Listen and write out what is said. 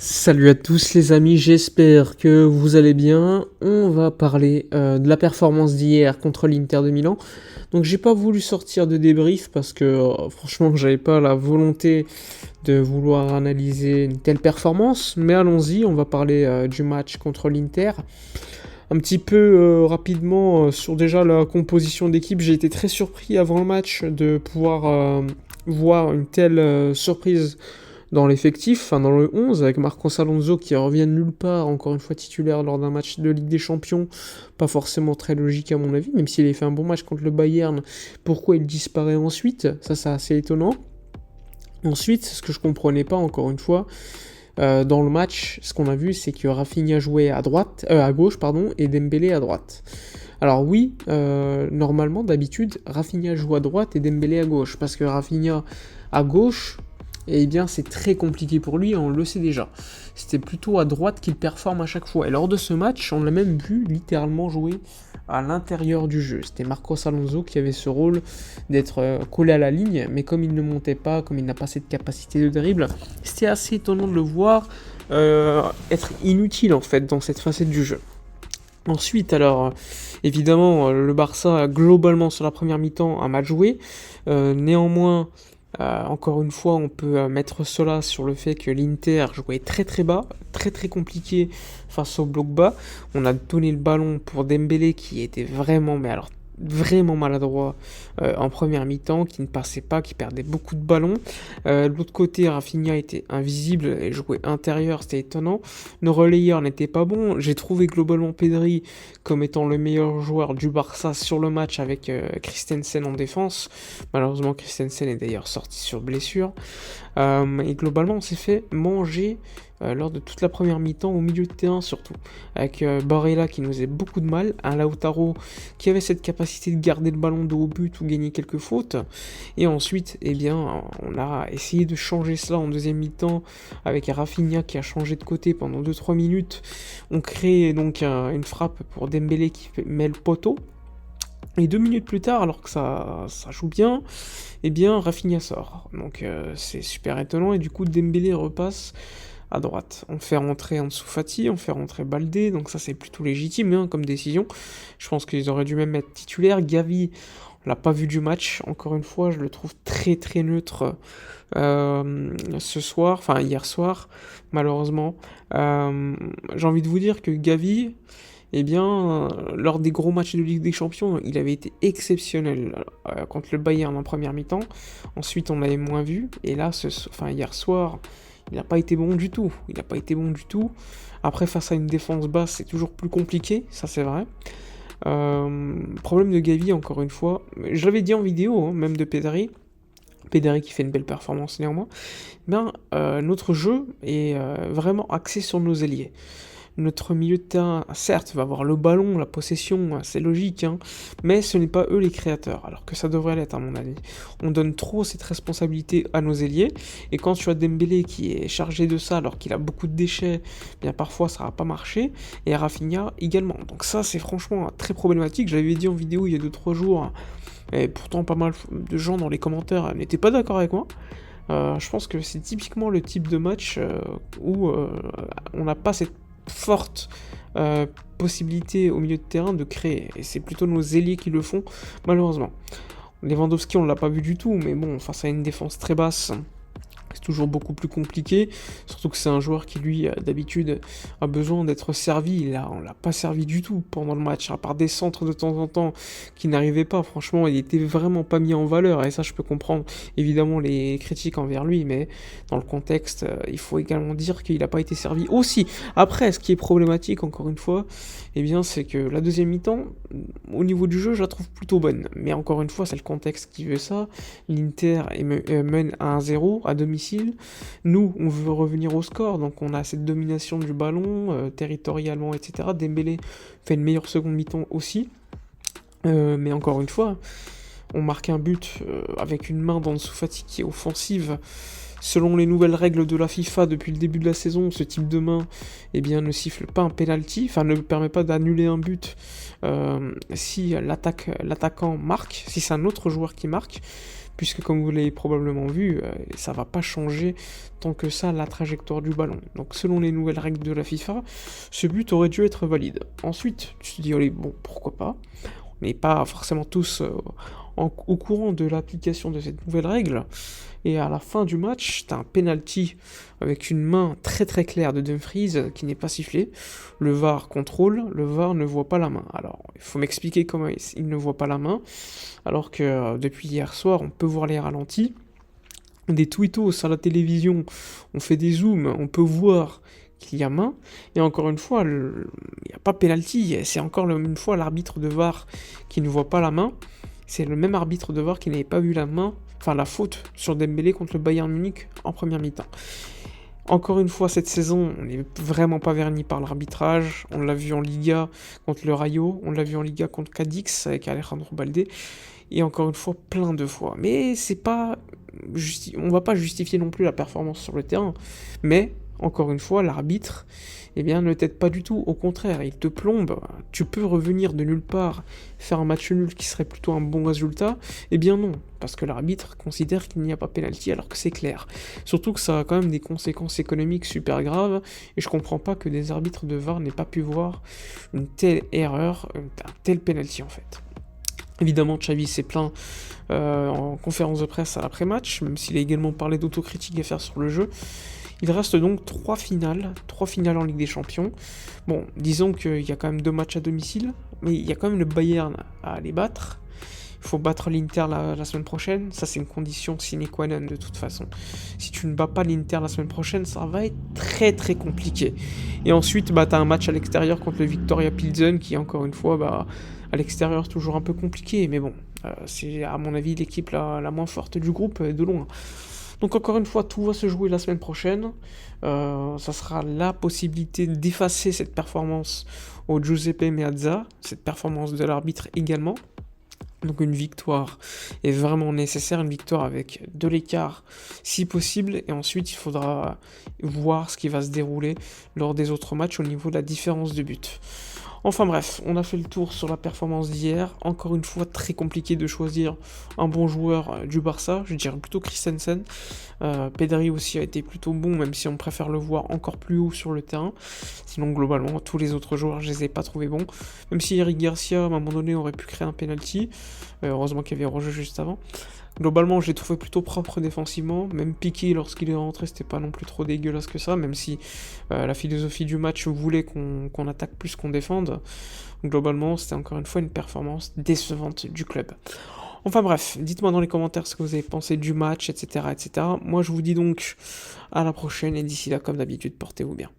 Salut à tous les amis, j'espère que vous allez bien. On va parler de la performance d'hier contre l'Inter de Milan. Donc j'ai pas voulu sortir de débrief parce que franchement j'avais pas la volonté de vouloir analyser une telle performance. Mais allons-y, on va parler du match contre l'Inter. Un petit peu rapidement sur déjà la composition d'équipe, j'ai été très surpris avant le match de pouvoir voir une telle surprise dans l'effectif, enfin dans le 11, avec Marcos Alonso qui revient de nulle part, encore une fois titulaire lors d'un match de Ligue des Champions, pas forcément très logique à mon avis, même s'il a fait un bon match contre le Bayern, pourquoi il disparaît ensuite, ça c'est assez étonnant. Ensuite, ce que je comprenais pas encore une fois, dans le match, ce qu'on a vu, c'est que Rafinha jouait à gauche, et Dembélé à droite. Alors oui, normalement, d'habitude, Rafinha joue à droite et Dembélé à gauche, parce que Rafinha à gauche, eh bien c'est très compliqué pour lui, on le sait déjà. C'était plutôt à droite qu'il performe à chaque fois. Et lors de ce match, on l'a même vu littéralement jouer à l'intérieur du jeu. C'était Marcos Alonso qui avait ce rôle d'être collé à la ligne, mais comme il ne montait pas, comme il n'a pas cette capacité de dribble, c'était assez étonnant de le voir être inutile en fait dans cette facette du jeu. Ensuite, alors, évidemment, le Barça a globalement sur la première mi-temps un match joué. Néanmoins, encore une fois, on peut mettre cela sur le fait que l'Inter jouait très très bas, très très compliqué face au bloc bas. On a donné le ballon pour Dembélé qui était vraiment, mais alors vraiment maladroit en première mi-temps, qui ne passait pas, qui perdait beaucoup de ballons. De l'autre côté, Rafinha était invisible et jouait intérieur, c'était étonnant. Nos relayeurs n'étaient pas bons. J'ai trouvé globalement Pedri comme étant le meilleur joueur du Barça sur le match avec Christensen en défense. Malheureusement, Christensen est d'ailleurs sorti sur blessure. Et globalement, on s'est fait manger lors de toute la première mi-temps, au milieu de terrain surtout, avec Barella qui nous faisait beaucoup de mal, un Lautaro qui avait cette capacité de garder le ballon de haut but ou gagner quelques fautes, et ensuite, eh bien, on a essayé de changer cela en deuxième mi-temps, avec Rafinha qui a changé de côté pendant 2-3 minutes, on crée donc une frappe pour Dembélé qui met le poteau, et 2 minutes plus tard, alors que ça joue bien, eh bien Rafinha sort. Donc c'est super étonnant, et du coup Dembélé repasse à droite. On fait rentrer Ansu Fati, on fait rentrer Baldé, donc ça c'est plutôt légitime comme décision. Je pense qu'ils auraient dû même être titulaires. Gavi, on l'a pas vu du match, encore une fois, je le trouve très très neutre ce soir, enfin hier soir, malheureusement. J'ai envie de vous dire que Gavi, eh bien, lors des gros matchs de Ligue des Champions, il avait été exceptionnel contre le Bayern en première mi-temps. Ensuite, on l'avait moins vu. Et là, hier soir, il n'a pas été bon du tout. Il n'a pas été bon du tout. Après, face à une défense basse, c'est toujours plus compliqué, ça c'est vrai. Problème de Gavi, encore une fois. Je l'avais dit en vidéo, même de Pedri. Pedri qui fait une belle performance néanmoins. Ben, notre jeu est vraiment axé sur nos ailiers. Notre milieu de terrain, certes, va avoir le ballon, la possession, c'est logique, mais ce n'est pas eux les créateurs, alors que ça devrait l'être à mon avis. On donne trop cette responsabilité à nos ailiers, et quand tu as Dembélé qui est chargé de ça alors qu'il a beaucoup de déchets, bien parfois ça va pas marcher, et Rafinha également. Donc ça c'est franchement très problématique, je l'avais dit en vidéo il y a 2-3 jours, et pourtant pas mal de gens dans les commentaires n'étaient pas d'accord avec moi. Je pense que c'est typiquement le type de match où on n'a pas cette forte possibilité au milieu de terrain de créer, et c'est plutôt nos ailiers qui le font malheureusement. Lewandowski on l'a pas vu du tout, mais bon, face à une défense très basse, c'est toujours beaucoup plus compliqué, surtout que c'est un joueur qui lui d'habitude a besoin d'être servi. Là on l'a pas servi du tout pendant le match, à part des centres de temps en temps qui n'arrivaient pas. Franchement il était vraiment pas mis en valeur, et ça je peux comprendre évidemment les critiques envers lui, mais dans le contexte il faut également dire qu'il n'a pas été servi aussi. Après, ce qui est problématique encore une fois, eh bien c'est que la deuxième mi-temps au niveau du jeu je la trouve plutôt bonne, mais encore une fois c'est le contexte qui veut ça. L'Inter mène à 1-0 à domicile. Nous, on veut revenir au score, donc on a cette domination du ballon, territorialement, etc. Dembélé fait une meilleure seconde mi-temps aussi, mais encore une fois, on marque un but avec une main d'Ansu Fati qui est offensive. Selon les nouvelles règles de la FIFA depuis le début de la saison, ce type de main ne siffle pas un penalty, enfin ne permet pas d'annuler un but si l'attaquant marque, si c'est un autre joueur qui marque. puisque comme vous l'avez probablement vu, ça va pas changer tant que ça la trajectoire du ballon. Donc selon les nouvelles règles de la FIFA, ce but aurait dû être valide. Ensuite, tu te dis, allez, bon, pourquoi pas? On n'est pas forcément tous au courant de l'application de cette nouvelle règle. Et à la fin du match, t'as un penalty avec une main très très claire de Dumfries qui n'est pas sifflée. Le VAR contrôle, le VAR ne voit pas la main. Alors, il faut m'expliquer comment il ne voit pas la main, alors que depuis hier soir, on peut voir les ralentis. Des tweetos à la télévision, on fait des zooms, on peut voir qu'il y a main, et encore une fois, il n'y a pas penalty, c'est encore une fois l'arbitre de VAR qui ne voit pas la main. C'est le même arbitre de VAR qui n'avait pas vu la main, enfin la faute sur Dembélé contre le Bayern Munich en première mi-temps. Encore une fois, cette saison, on n'est vraiment pas verni par l'arbitrage. On l'a vu en Liga contre le Rayo, on l'a vu en Liga contre Cadix avec Alejandro Balde, et encore une fois, plein de fois. Mais c'est pas on va pas justifier non plus la performance sur le terrain, mais encore une fois, l'arbitre, eh bien, ne t'aide pas du tout. Au contraire, il te plombe. Tu peux revenir de nulle part, faire un match nul qui serait plutôt un bon résultat. Eh bien non, parce que l'arbitre considère qu'il n'y a pas pénalty alors que c'est clair. Surtout que ça a quand même des conséquences économiques super graves, et je comprends pas que des arbitres de VAR n'aient pas pu voir une telle erreur, un tel pénalty en fait. Évidemment, Xavi s'est plaint en conférence de presse à l'après-match, même s'il a également parlé d'autocritique à faire sur le jeu. Il reste donc 3 finales en Ligue des Champions. Bon, disons qu'il y a quand même 2 matchs à domicile, mais il y a quand même le Bayern à aller battre. Il faut battre l'Inter la semaine prochaine, ça c'est une condition sine qua non de toute façon. Si tu ne bats pas l'Inter la semaine prochaine, ça va être très très compliqué. Et ensuite, bah, tu as un match à l'extérieur contre le Viktoria Pilsen qui, encore une fois, bah, à l'extérieur toujours un peu compliqué, mais bon, c'est à mon avis l'équipe la moins forte du groupe de loin. Donc encore une fois, tout va se jouer la semaine prochaine. Ça sera la possibilité d'effacer cette performance au Giuseppe Meazza, cette performance de l'arbitre également. Donc une victoire est vraiment nécessaire, une victoire avec de l'écart si possible, et ensuite il faudra voir ce qui va se dérouler lors des autres matchs au niveau de la différence de but. Enfin bref, on a fait le tour sur la performance d'hier. Encore une fois, très compliqué de choisir un bon joueur du Barça. Je dirais plutôt Christensen. Pedri aussi a été plutôt bon, même si on préfère le voir encore plus haut sur le terrain. Sinon, globalement, tous les autres joueurs, je les ai pas trouvés bons. Même si Eric Garcia, à un moment donné, aurait pu créer un penalty. Heureusement qu'il y avait rejeu juste avant. Globalement, je l'ai trouvé plutôt propre défensivement. Même Piqué, lorsqu'il est rentré, c'était pas non plus trop dégueulasse que ça, même si la philosophie du match voulait qu'on attaque plus qu'on défende. Globalement, c'était encore une fois une performance décevante du club. Enfin bref, dites-moi dans les commentaires ce que vous avez pensé du match, etc., etc. Moi, je vous dis donc à la prochaine, et d'ici là, comme d'habitude, portez-vous bien.